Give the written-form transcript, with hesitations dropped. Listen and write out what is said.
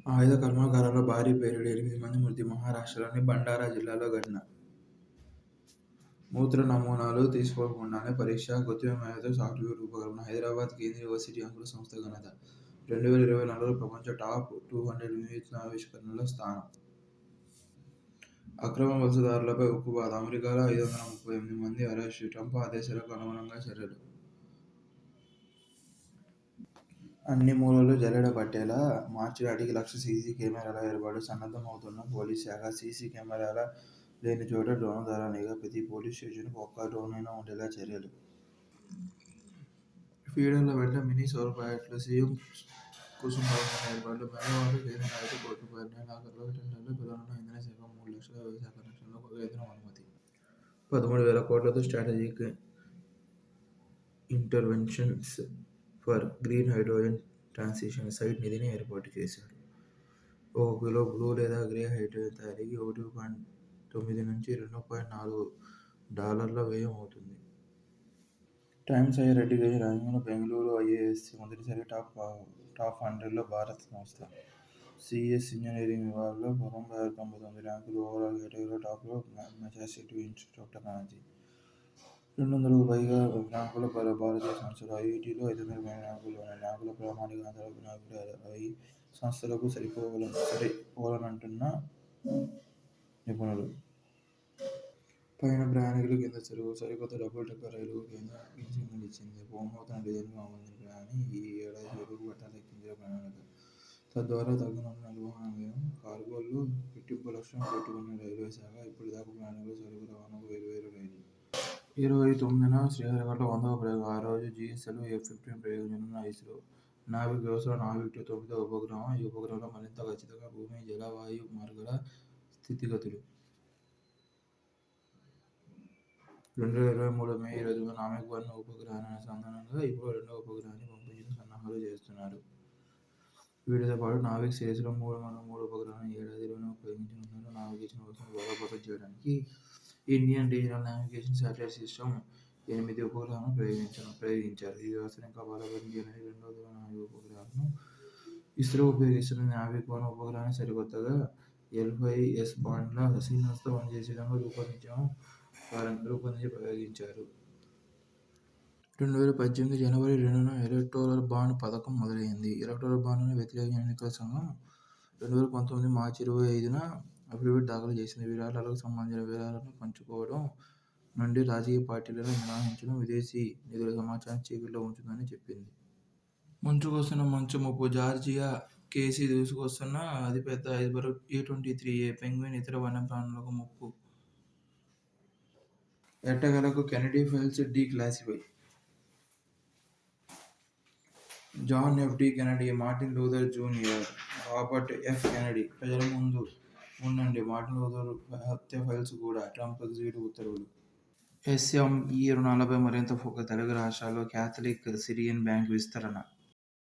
ఆయుధ కర్మాగారంలో భారీ పేలుడు, 8 మంది మృతి. మహారాష్ట్రలోని భండారా జిల్లాలో ఘటన. మూత్ర నమూనాలు తీసుకోకుండానే పరీక్ష, కృత్రిమ మేధతో సాఫ్ట్వేర్ రూపకల్పన. హైదరాబాద్ కేంద్రీయ యూనివర్సిటీ అంకుర సంస్థ ఘనత. 2024లో ప్రపంచ టాప్ 200 వినూత్న ఆవిష్కరణల్లో స్థానం. అక్రమ వలసదారులపై ఉక్కుపాదం. అమెరికాలో 538 మంది అరెస్టు. ట్రంప్ ఆదేశాలకు అనుగుణంగా చర్యలు. అన్ని మూలలు జల్లెడ పట్టేలా మార్చి నాటికి 1,00,000 సీసీ కెమెరాల ఏర్పాటు సన్నద్ధమవుతున్న పోలీస్ శాఖ. సీసీ కెమెరాల లేని చోట డ్రోన్ల ద్వారా నిఘా. ప్రతి పోలీస్ స్టేషన్కు ఒక్క డ్రోన్ అయినా ఉండేలా చర్యలు. ఫీడర్ల వెంట మినీ సౌర ప్రాజెక్టులు. సీఎం కుసుమ్ పథకం ఏర్పాటు. మేఘాలయలో కేంద్రం ₹5 కోట్ల నెలాఖరులో టెండర్లు పిలవనున్న ఇంధన శాఖ. 3 లక్షల వ్యవసాయ కనెక్షన్లకు కేంద్రం అనుమతి. 13,000 కోట్లతో strategic interventions for green hydrogen transition SIGHT నిధిని ఏర్పాటు చేశారు. 1 కిలో బ్లూ లేదా గ్రే హైడ్రోజన్ తయారీకి $1.9 నుంచి $2.4 వ్యయం అవుతుంది. టైమ్స్ హయ్యర్ ఎడ్యుకేషన్ ర్యాంకింగ్లో బెంగళూరు ఐఐఎస్సి మొదటిసారి టాప్ 100లో భారత సంస్థ. సిఎస్ ఇంజనీరింగ్ విభాగంలో 999 ర్యాంకులు. ఓవరాల్ కేటగిరీలో టాప్లో మసాచ్యుసెట్స్ ఇన్స్టిట్యూట్ ఆఫ్ టెక్నాలజీ. 200కు పైగా ర్యాంకుల భారతీయ సంస్థలు. ఐఐటీలో 500కు పైగా ర్యాంకులు. ర్యాంకుల ప్రామాణిక అంచనాలు ఈ సంస్థలకు సరిపోలనంటున్న నిపుణులు. పైన ప్రయాణికులు, కింద సరుకు. సరికొత్త డబుల్ డెక్కర్ రైలుకు కేంద్రం గ్రీన్ సిగ్నల్ ఇచ్చింది. పోమ్నూతన డిజైన్కు ఆమోదించిన ప్రయాణి ఈ ఏడాది చివరకు పట్టాలెక్కించే ప్రణాళిక. తద్వారా తగ్గనున్న నిర్వహణ వ్యయం. కార్గోలో రెట్టింపు లక్ష్యం పెట్టుకున్న రైల్వే శాఖ. ఇప్పటిదాకా ప్రయాణికుల సరుకు రవాణాకు వేర్వేరు రైళ్లు. 29న శ్రీహరికోటలో 100వ ప్రయోగం. ఆ రోజు జిఎస్ఎల్వి F-15 ప్రయోగించనున్న ఇస్రో. నావిక్ వ్యవస్థలో నావిక్ 2 9వ ఉపగ్రహం. ఈ ఉపగ్రహంలో మరింత ఖచ్చితంగా భూమి, జల, వాయు మార్గాల స్థితిగతులు. 2023 మే 20 నావిక్-1 ఉపగ్రహానికి అనుసంధానంగా ఇప్పుడు 2వ ఉపగ్రహాన్ని పంపించేందుకు సన్నాహాలు చేస్తున్నారు. వీటితో పాటు నావిక్ సిరీస్లో మరో 3 ఉపగ్రహాలను ఈ ఏడాదిలోనే ప్రయోగించనున్నారు. నావిగేషన్ వ్యవస్థను బలోపేతం చేయడానికి Indian regional navigation satellite system 8 ఉపగ్రహాలను ప్రయోగించారు. ఈ వ్యవస్థను ఇంకా బలోపేతం చేయడానికి 2వ తరం నావిక్ ఉపగ్రహాలను ఇస్రో ఉపయోగిస్తున్నది. నావిక్-1 ఉపగ్రహాన్ని సరికొత్తగా L5S బాండ్ల సిగ్నల్స్తో పనిచేసే విధంగా రూపొందించి ప్రయోగించారు. 2018 జనవరి 2న ఎలక్టోరల్ బాండ్ పథకం మొదలైంది. ఎలక్టోరల్ బాండ్లను వ్యతిరేకించిన ఎన్నికల సంఘం 2019 మార్చి 25న అఫిడవిట్ దాఖలు చేసింది. విరాళాలకు సంబంధించిన వివరాలను పంచుకోవడం నుండి రాజకీయ పార్టీలను మినహాయించడం విదేశీ నిధుల సమాచారాన్ని చీకట్లో ఉంచుతుందని చెప్పింది. ముంచుకొస్తున్న మంచు ముప్పు. జార్జియా కేసీ దూసుకొస్తున్న అతిపెద్ద ఐస్బర్గ్ A23A పెంగ్విన్, ఇతర వన్యప్రాణులకు ముప్పు. ఎట్టకేలకు Kennedy files declassify. John F. D. Kennedy, Martin Luther Junior, Robert F. Kennedy. ప్రజల ముందు ఉండండి. మార్టిన్ లూథర్ హత్య ఫైల్స్ కూడా. ట్రంప్ ఎగ్జిక్యూటివ్ ఉత్తర్వులు. ఎస్ఎంఇ రుణాలపై మరింత ఫోకస్. తెలుగు రాష్ట్రాల్లో క్యాథలిక్ సిరియన్ బ్యాంకు విస్తరణ.